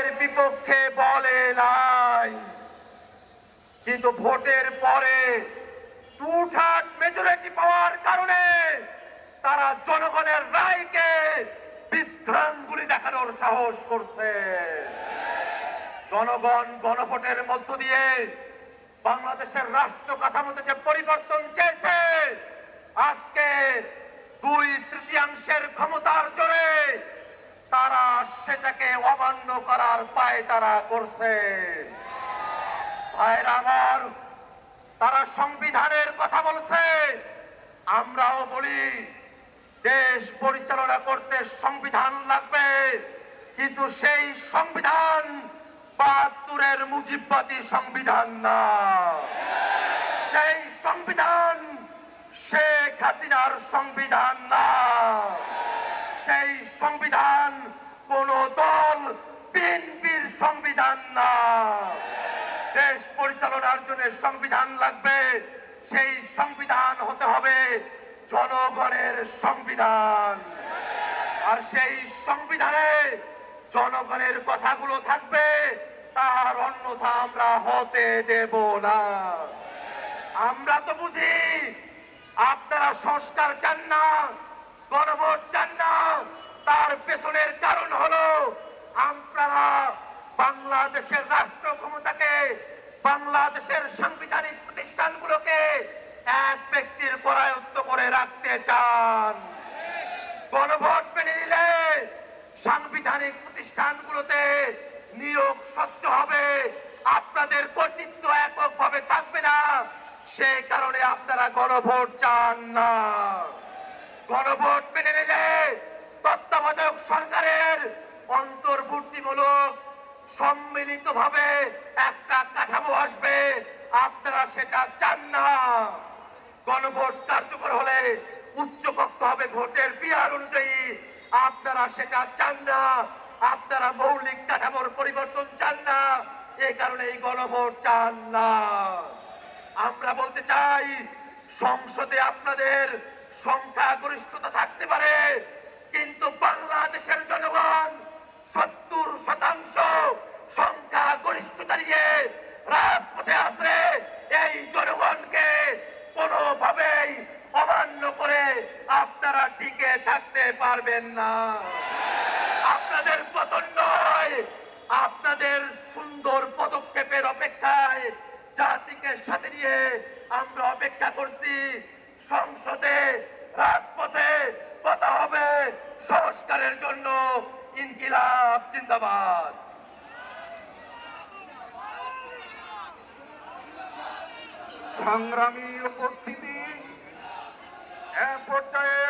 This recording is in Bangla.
ভোটের বিপক্ষে বলে নাই, কিন্তু ভোটের পরে টুঠাট মেজরিটি পাওয়ার কারণে তারা জনগণের রায়কে বিভ্রাঙ্গুলি দেখানোর সাহস করছে। জনগণ গণভোটের মধ্য দিয়ে বাংলাদেশের রাষ্ট্র কাঠামোতে যে পরিবর্তন চেয়েছে, আজকে 2/3 ক্ষমতার জোরে তারা সেটাকে অমান্য করার পায়তারা করছে। ভাইরা আমার, তারা সংবিধানের কথা বলছে, আমরাও বলি দেশ পরিচালনা করতে সংবিধান লাগবে, কিন্তু সেই সংবিধান 72-এর মুজিববাদী সংবিধান না। সেই সংবিধান শেখ হাসিনার সংবিধান না। সেই সংবিধান কোন দল বিএনপির সংবিধান না। দেশ পরিচালনার জন্য সংবিধান লাগবে, সেই সংবিধান হতে হবে জনগণের সংবিধান। আর সেই সংবিধানে জনগণের কথাগুলো থাকবে, তার অন্যথা আমরা হতে দেব না। আমরা তো বুঝি আপনারা সংস্কার চান না, গণভোট চান না, তার পেছনের কারণ হলো আপনারা বাংলাদেশের রাষ্ট্র ক্ষমতাকে, বাংলাদেশের সাংবিধানিক প্রতিষ্ঠানগুলোকে এক ব্যক্তির করায়ত্ত করে রাখতে চান। গণভোট মেনে নিলে সাংবিধানিক প্রতিষ্ঠানগুলোতে নিয়োগ স্বচ্ছ হবে, আপনাদের কর্তৃত্ব এককভাবে থাকবে না। সেই কারণে আপনারা গণভোট চান না। গণভোট মেনে নিলে তত্ত্বাবধায়ক সরকারের অন্তর্বর্তীমূলক সম্মিলিতভাবে একটা কাঠামো আসবে, আপনারা সেটা চান না। গণভোট কার্যকর হলে উচ্চকক্ষ হবে ভোটের বিহার অনুযায়ী, আপনারা সেটা চান না। আপনারা মৌলিক কাঠামোর পরিবর্তন চান না, এই কারণে এই গণভোট চান না। আমরা বলতে চাই, সংসদে আপনাদের সংখ্যাগরিষ্ঠতা থাকতে পারে, কিন্তু বাংলাদেশের জনগণ 70% সংখ্যাগরিষ্ঠতা নিয়ে রাজপথে আছে। এই জনগণকে কোনোভাবেই অমান্য করে আপনারা টিকে থাকতে পারবেন না। আপনাদের পতন নয়, আপনাদের সুন্দর পদক্ষেপের অপেক্ষায় জাতিকে সাথে নিয়ে আমরা অপেক্ষা করছি। সংসদে, রাজপথে কথা হবে সংস্কারের জন্য। ইনকিলাব জিন্দাবাদ। সংগ্রামী উপস্থিতি,